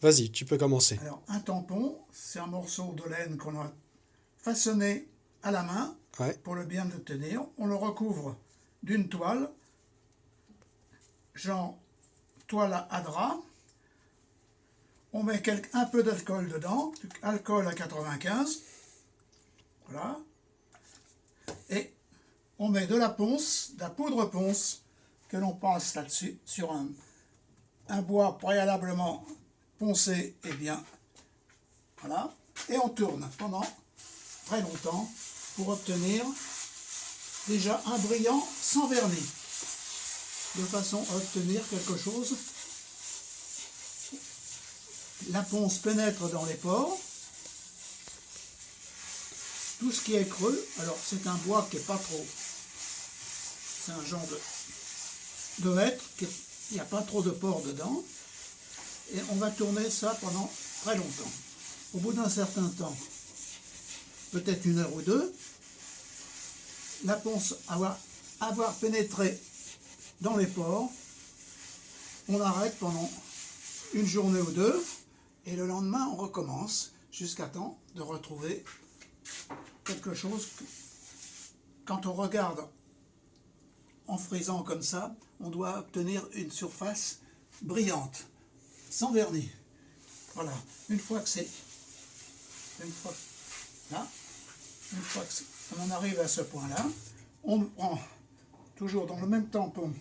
Vas-y, tu peux commencer. Alors, un tampon, c'est un morceau de laine qu'on a façonné à la main Ouais. pour le bien le tenir. On le recouvre d'une toile, genre toile à drap. On met un peu d'alcool dedans, alcool à 95. Voilà. Et on met de la ponce, de la poudre ponce, que l'on passe là-dessus, sur un bois préalablement poncé et bien. Voilà. Et on tourne pendant très longtemps pour obtenir déjà un brillant sans vernis. De façon à obtenir quelque chose. La ponce pénètre dans les pores. Tout ce qui est creux, alors c'est un bois qui n'est pas trop. C'est un genre de hêtre, il n'y a pas trop de pores dedans. Et on va tourner ça pendant très longtemps. Au bout d'un certain temps, peut-être 1 heure ou 2, la ponce avoir pénétré dans les pores, on arrête pendant 1 journée ou 2, et le lendemain on recommence jusqu'à temps de retrouver quelque chose que, quand on regarde en frisant comme ça, on doit obtenir une surface brillante, sans vernis. Voilà, une fois que on arrive à ce point-là, on prend toujours dans le même tampon,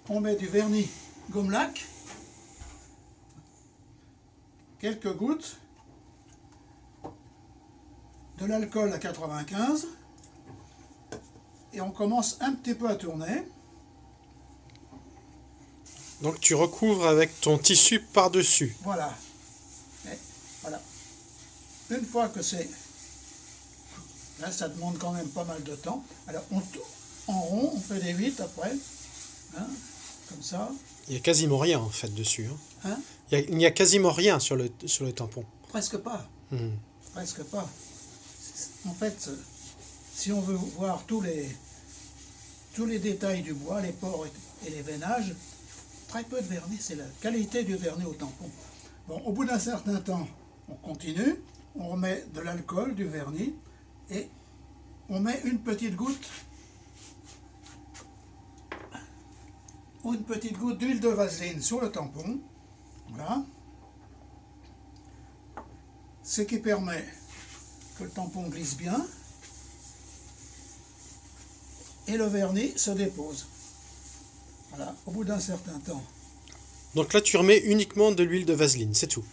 on met du vernis gomme lac, quelques gouttes, de l'alcool à 95, et on commence un petit peu à tourner. Donc tu recouvres avec ton tissu par-dessus. Voilà. Et voilà. Une fois que c'est... Là, ça demande quand même pas mal de temps. Alors, on tourne en rond, on fait des 8 après. Hein, comme ça. Il n'y a quasiment rien en fait dessus. Hein. Il n'y a quasiment rien sur le tampon. Presque pas. Mhm. Presque pas. En fait, si on veut voir tous les détails du bois, les pores et les veinages, très peu de vernis, c'est la qualité du vernis au tampon. Bon, au bout d'un certain temps, on continue, on remet de l'alcool, du vernis, et on met une petite goutte d'huile de vaseline sur le tampon. Voilà. Ce qui permet que le tampon glisse bien et le vernis se dépose. Voilà, au bout d'un certain temps. Donc là tu remets uniquement de l'huile de vaseline, c'est tout.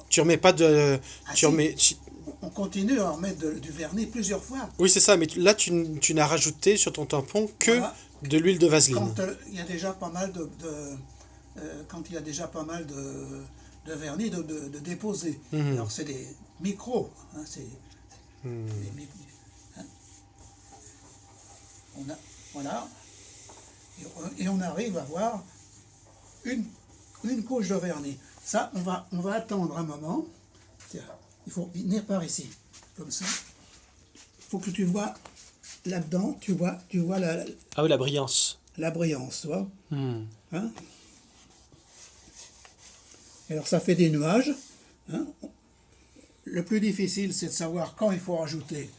Tu remets pas de... Si, on continue à en mettre du vernis plusieurs fois. Oui c'est ça, mais là tu n'as rajouté sur ton tampon que voilà. De l'huile de vaseline. Quand il y a déjà pas mal de vernis de déposer. Mmh. Alors c'est des micros. Hein, hein. Voilà. Et on arrive à avoir une couche de vernis. Ça, on va attendre un moment. Tiens, il faut venir par ici, comme ça. Il faut que tu vois là-dedans, tu vois Ah oui, la brillance. La brillance, tu vois. Mmh. Hein? Alors ça fait des nuages. Hein? Le plus difficile, c'est de savoir quand il faut rajouter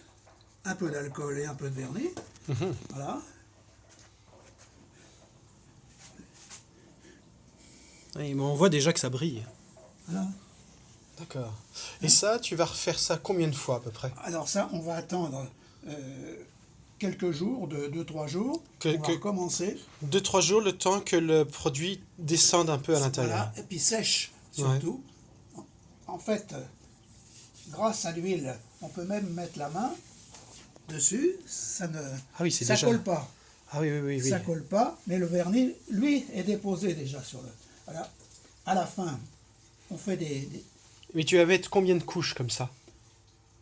un peu d'alcool et un peu de vernis. Mmh. Voilà. Oui, mais on voit déjà que ça brille. Voilà. D'accord. Et ça, tu vas refaire ça combien de fois à peu près? Alors ça, on va attendre quelques jours, 2-3 jours. On va recommencer. 2-3 jours, le temps que le produit descende un peu à l'intérieur. Voilà, et puis sèche surtout. Ouais. En fait, grâce à l'huile, on peut même mettre la main dessus. Ça ne colle pas. Ah oui, oui, oui, oui. Ça colle pas, mais le vernis, lui, est déposé déjà sur le... Voilà. À la fin, on fait des... Mais tu vas mettre combien de couches comme ça,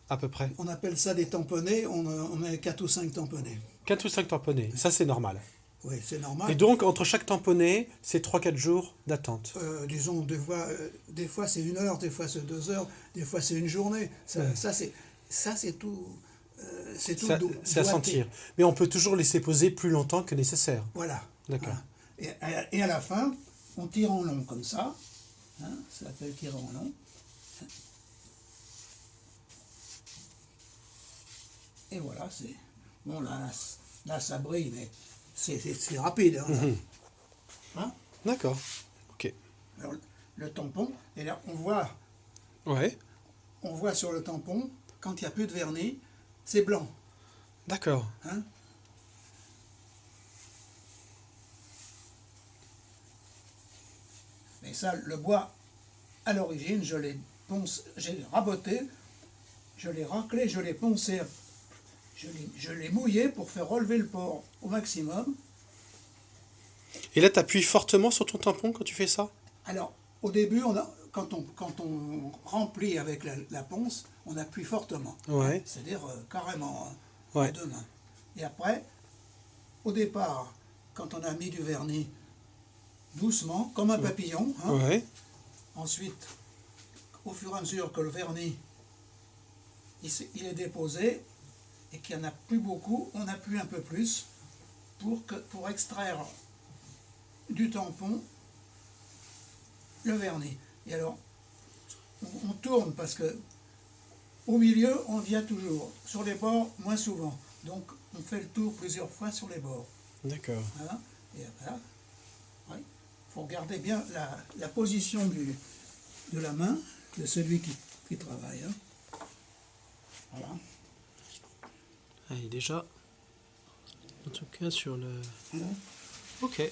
à peu près? On appelle ça des tamponnés, on met 4 ou 5 tamponnés. 4 ou 5 tamponnés, ça c'est normal. Oui, c'est normal. Et donc, entre chaque tamponné, c'est 3-4 jours d'attente. Disons, des fois c'est 1 heure, des fois c'est 2 heures, des fois c'est une journée. Ça c'est tout... c'est à sentir. Mais on peut toujours laisser poser plus longtemps que nécessaire. Voilà. D'accord. Voilà. Et à la fin, on tire en long comme ça. Hein, ça s'appelle tirer en long. Et voilà, c'est... Bon, là ça brille, mais c'est rapide. Hein, là. Hein. D'accord. Ok. Alors, le tampon, et là Ouais. on voit sur le tampon, quand il n'y a plus de vernis, c'est blanc. D'accord. Hein. Mais ça, le bois, à l'origine, je l'ai j'ai raboté, je l'ai raclé, je l'ai poncé, je l'ai mouillé pour faire relever le port au maximum. Et là, tu appuies fortement sur ton tampon quand tu fais ça? Alors, au début, quand on remplit avec la ponce, on appuie fortement. Ouais. C'est-à-dire carrément, hein, Ouais. à deux mains. Et après, au départ, quand on a mis du vernis, doucement, comme un papillon. Hein. Ouais. Ensuite, au fur et à mesure que le vernis il est déposé et qu'il n'y en a plus beaucoup, on appuie un peu plus pour extraire du tampon le vernis. Et alors, on tourne parce que au milieu, on vient toujours. Sur les bords, moins souvent. Donc, on fait le tour plusieurs fois sur les bords. D'accord. Voilà. Et voilà. Il faut regarder bien la position de la main de celui qui travaille. Hein. Voilà. Allez, déjà, en tout cas sur le... Hein. Ok.